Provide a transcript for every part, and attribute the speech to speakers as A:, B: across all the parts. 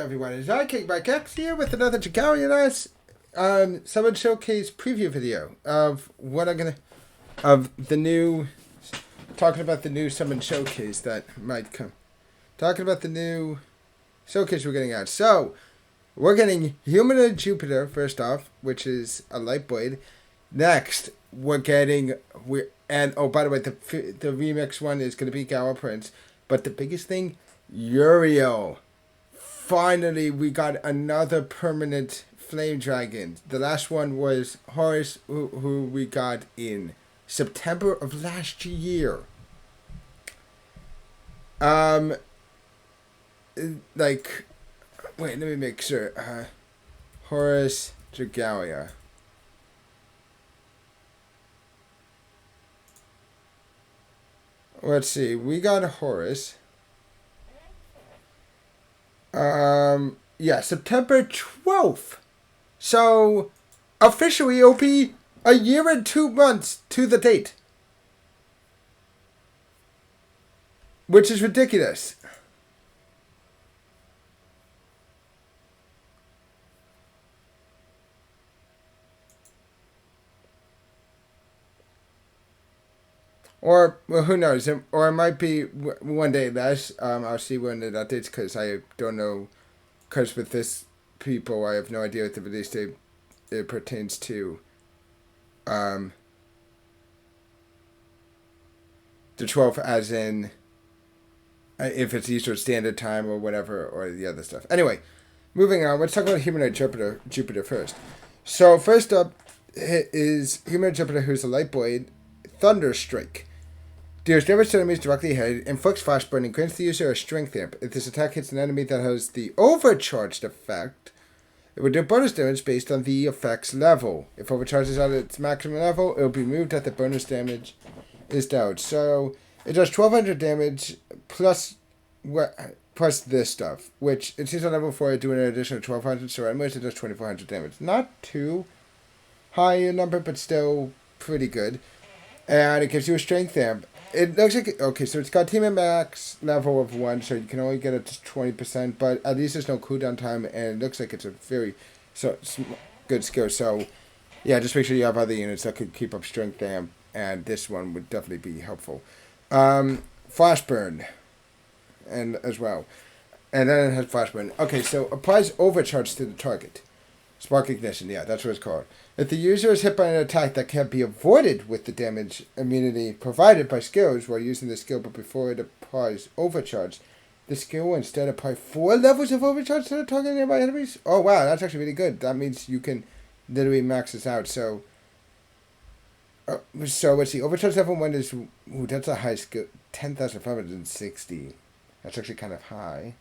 A: everyone? It's I King by X here with another Dragalia Summon Showcase preview video of what I'm gonna of the new talking about the new Summon Showcase that might come. Talking about the new showcase we're getting out. So we're getting Humanoid Jupiter first off, which is a light blade. Next, we're getting oh, by the way, the remix one is gonna be Gala Prince. But the biggest thing, Uriel. Finally, we got another permanent flame dragon. The last one was Horus, who we got in September of last year. Wait, let me make sure. Horus Dragalia. Let's see. We got a Horus. Yeah, September 12th. So, officially, it'll be a year and 2 months to the date. Which is ridiculous. Or, well, who knows? Or it might be one day less. I'll see when it updates because I don't know. Because with this people, I have no idea what the release date it pertains to. The 12th as in if it's Eastern Standard Time or whatever, or the other stuff. Anyway, moving on. Let's talk about Humanoid Jupiter first. So first up is Humanoid Jupiter, who's a light blade, Thunder Strike. Deals damage to enemies directly ahead, inflicts flash burn, and grants the user a strength amp. If this attack hits an enemy that has the overcharged effect, it will do bonus damage based on the effect's level. If overcharged is at its maximum level, it will be moved at the bonus damage is down. So it does 1200 damage plus this stuff, which it seems on level 4 doing an additional 1200, so at most it does 2400 damage. Not too high a number, but still pretty good. And it gives you a strength amp. It looks like, okay, so it's got team and max level of 1, so you can only get it to 20%, but at least there's no cooldown time, and it looks like it's a very good skill. So, yeah, just make sure you have other units that could keep up strength amp, and this one would definitely be helpful. Flash burn, and as well. And then it has flash burn. Okay, so applies overcharge to the target. Spark ignition, yeah, that's what it's called. If the user is hit by an attack that can be avoided with the damage immunity provided by skills while using the skill, but before it applies overcharge, the skill will instead apply 4 levels of overcharge to the target and nearby enemies. Oh wow, that's actually really good. That means you can literally max this out. So let's see. Overcharge level 1 is that's a high skill, 10,560. That's actually kind of high,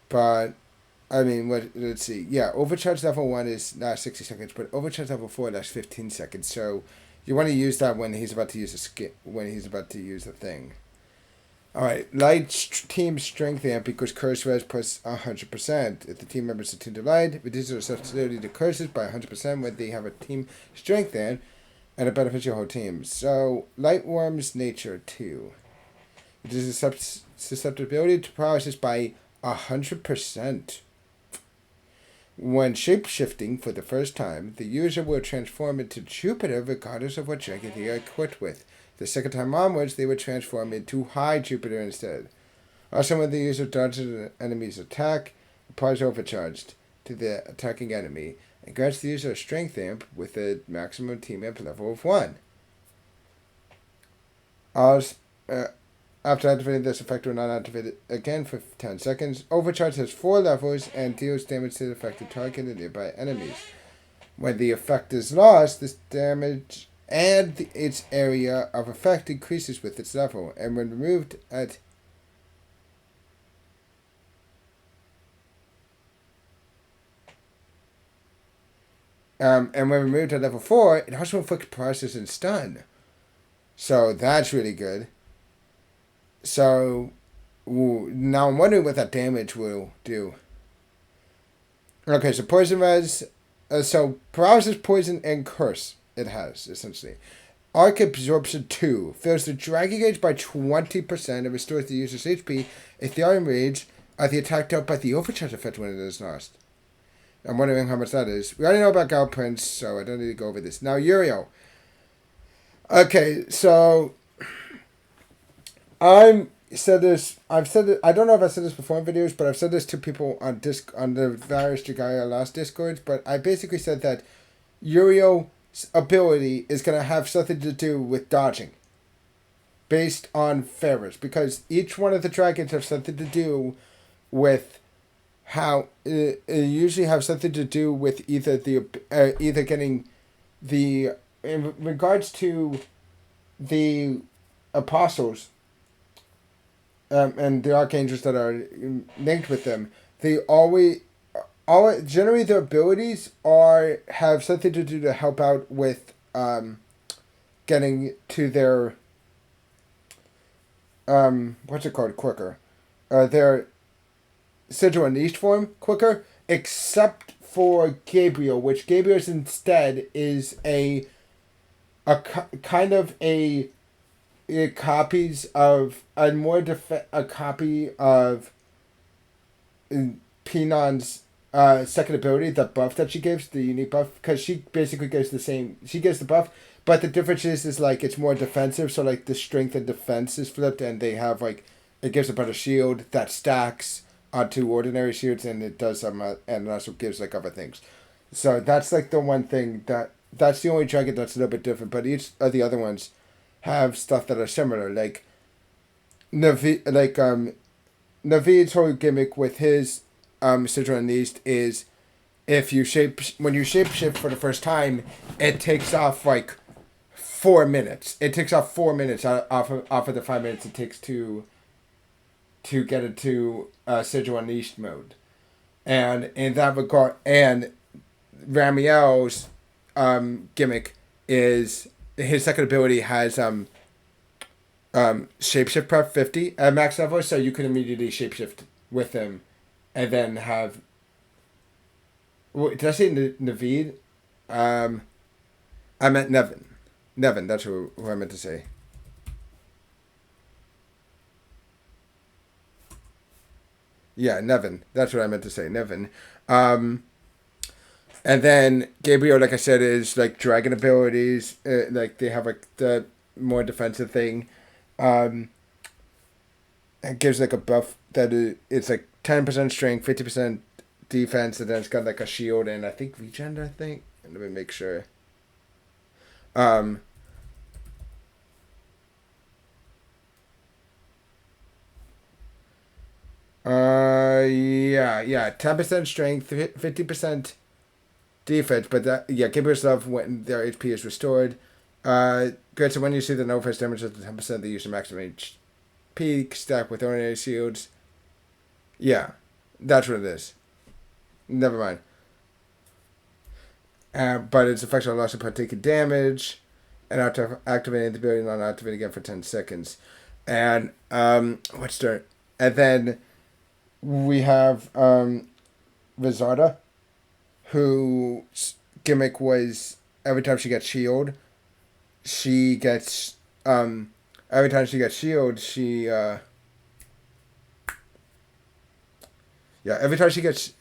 A: but. I mean, let's see. Yeah, overcharge level 1 is not 60 seconds, but overcharge level 4 lasts 15 seconds. So you want to use that when he's about to use a thing. Alright, light team strength amp equals curse res plus 100%. If the team members attuned to light, reduces their susceptibility to curses by 100% when they have a team strength amp, and it benefits your whole team. So, light warms nature 2. Reduces susceptibility to paralysis by 100%. When shape-shifting for the first time, the user will transform into Jupiter regardless of what dragon they are equipped with. The second time onwards, they will transform into High Jupiter instead. Also, when the user dodges an enemy's attack, applies overcharged to the attacking enemy, and grants the user a strength amp with a maximum team amp level of 1. After activating this effect, will not activate it again for 10 seconds. Overcharge has 4 levels and deals damage to the affected target and nearby enemies. When the effect is lost, this damage and its area of effect increases with its level. And when removed at level 4, it also inflicts paralysis and stun. So that's really good. So, now I'm wondering what that damage will do. Okay, so poison res. So, paralysis, poison, and curse it has, essentially. Arc Absorption 2 fills the Dragon Gauge by 20% and restores the user's HP if they are enraged the attack dealt by the overcharge effect when it is lost. I'm wondering how much that is. We already know about Gal Prince, so I don't need to go over this. Now, Uriel. Okay, so I've said it. I don't know if I said this before in videos, but I've said this to people on the various Dragalia Lost Discords. But I basically said that Uriel's ability is going to have something to do with dodging, based on Ferris, because each one of the dragons have something to do with how it usually have something to do with either getting the in regards to the apostles and the archangels that are linked with them. They always generally their abilities are have something to do to help out with getting to their what's it called quicker, their sigil and east form quicker, except for Gabriel, which Gabriel's instead is a kind of a copies of a copy of Pinon's second ability, the buff that she gives, the unique buff, because she basically gives the same. She gives the buff, but the difference is like it's more defensive. So like the strength and defense is flipped, and they have like it gives a better shield that stacks onto ordinary shields, and it does some and it also gives like other things. So that's like the one thing that's the only dragon that's a little bit different. But each of the other ones have stuff that are similar, like Naveed's whole gimmick with his sigil in the East is when you shapeshift for the first time, it takes off like 4 minutes. It takes off 4 minutes off of the 5 minutes it takes to get into sigil unleashed mode, and in that regard, and Ramiel's gimmick is his second ability has shapeshift prep 50 at max level, so you can immediately shapeshift with him, and then have. Did I say Naveed? I meant Nevin. Nevin, that's who I meant to say. Yeah, Nevin. That's what I meant to say. Nevin. And then Gabriel, like I said, is like dragon abilities. Like they have like the more defensive thing. It gives like a buff that it's like 10% strength, 50% defense, and then it's got like a shield and I think regen. I think. Let me make sure. Yeah, 10% strength, 50% defense, but that, yeah, give yourself when their HP is restored. Good, so when you see the no first damage at the 10%, they use the maximum HP stack with ordinary shields. Yeah, that's what it is. Never mind. But its effects are lost upon taking damage, and after activating the ability, not activate again for 10 seconds. And, what's there? And then we have Rizarda, whose gimmick was every time she gets shield, every time she gets shield, every time she gets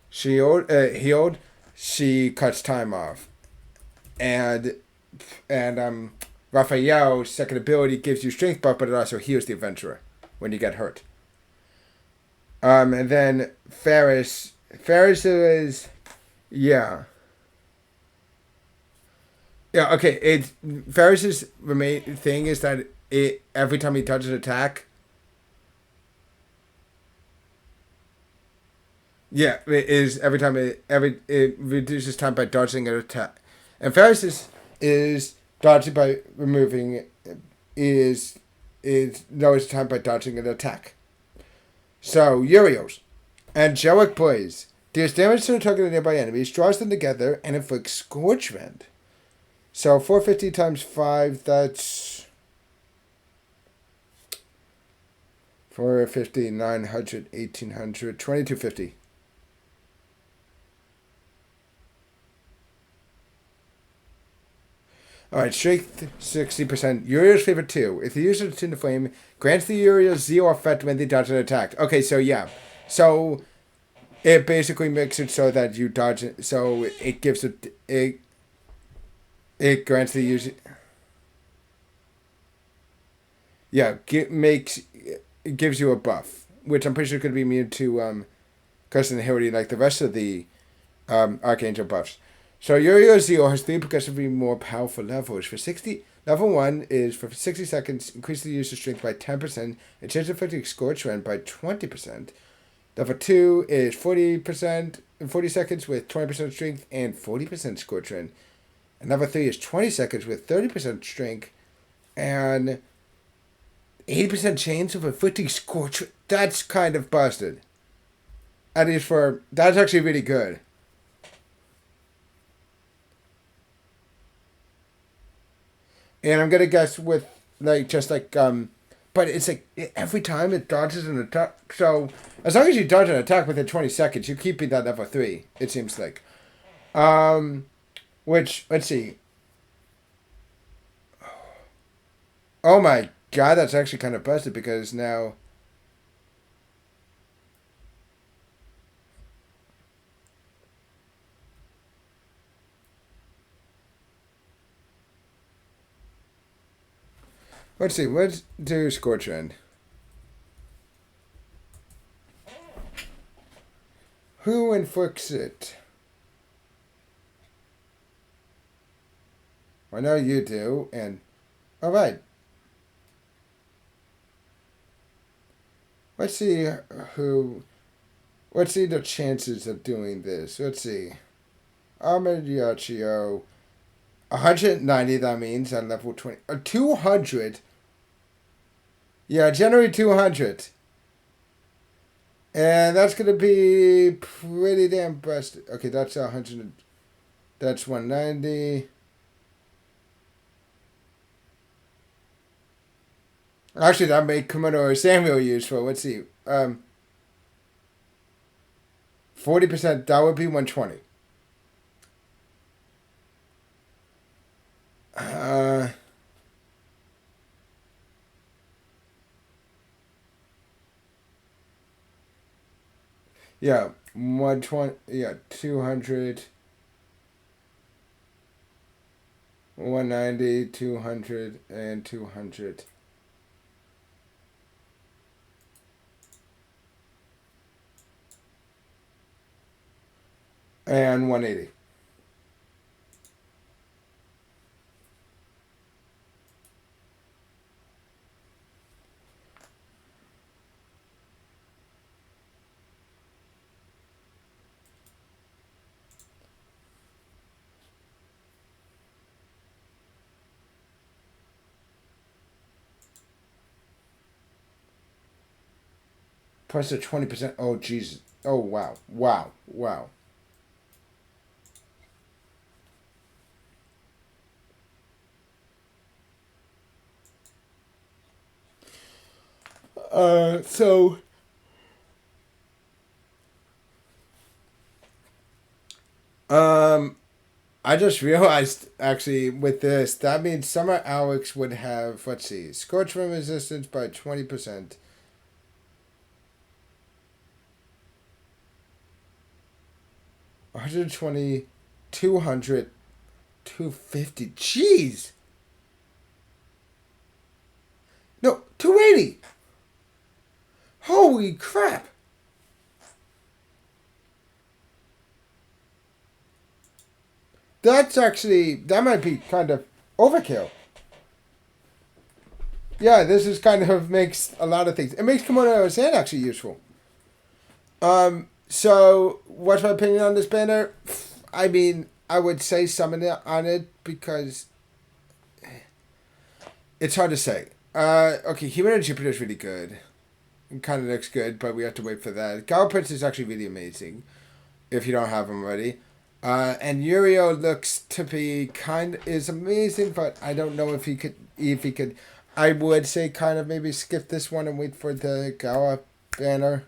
A: healed, she cuts time off. And Raphael's second ability gives you strength buff, but it also heals the adventurer when you get hurt. And then Ferris is, yeah. Yeah, okay, Ferris's main thing is that every time he touches an attack, yeah, it is every time it reduces time by dodging an attack. And Ferris is dodging by removing is lowers time by dodging an attack. So Uriel's angelic blaze deals damage to the target of nearby enemies, draws them together, and inflicts scorch rend. So 450 times 5, that's 450, 900, 1800, 2250. Alright, strength 60%. Uriel's favorite 2. If the user is in the flame, grants the Uriel 0 effect when they dodge an attack. Okay, so yeah. So it basically makes it so that you dodge it. So it gives it grants the user. Yeah, it gives you a buff, which I'm pretty sure could be immune to curse and inherit like the rest of the Archangel buffs. So Uriel Zeo has 3 progressively more powerful levels. For 60, level 1 is for 60 seconds, increase the user's strength by 10%, and change the affecting Scorch Rend by 20%. Level 2 is 40% in 40 seconds with 20% strength and 40% Scorch Rend. And level 3 is 20 seconds with 30% strength and 80% chance of inflicting Scorch Rend. That's kind of busted. At least that's actually really good. And I'm gonna guess with but it's like every time it dodges an attack. So as long as you dodge an attack within 20 seconds, you keep it at level 3. It seems like. Which let's see. Oh my god, that's actually kind of busted because now. Let's see. Let's do Scorch Rend. Who inflicts it? I know you do, and alright. Let's see let's see the chances of doing this. Let's see. Armadiaccio. 190, that means at level 20. 200? Yeah, generate 200. And that's going to be pretty damn busted. Okay, that's 100. That's 190. Actually, that made Commodore Samuel useful. Let's see. 40%, that would be 120. Yeah, 120, yeah, 200, 190, 200, and 200. And 180. Plus a 20%. Oh, Jesus. Oh, wow. Wow. Wow. So. I just realized, actually, with this, that means Summer Alex would have, let's see, Scorch Rend resistance by 20%. 120, 200, 250. Jeez! No, 280! Holy crap! That might be kind of overkill. Yeah, this is kind of makes a lot of things. It makes Kimono Sand actually useful. So what's my opinion on this banner? I mean, I would say summon it on it because it's hard to say. Okay, Humanoid Jupiter is really good. It kind of looks good, but we have to wait for that. Gal Prince is actually really amazing if you don't have him already. And Uriel looks to be is amazing, but I don't know if he could. I would say kind of maybe skip this one and wait for the Gawa banner.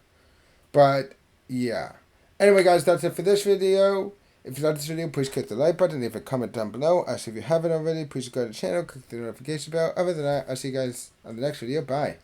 A: But yeah. Anyway, guys, that's it for this video. If you like this video, please click the like button, leave a comment down below. Also, if you haven't already, please go to the channel, click the notification bell. Other than that, I'll see you guys on the next video. Bye.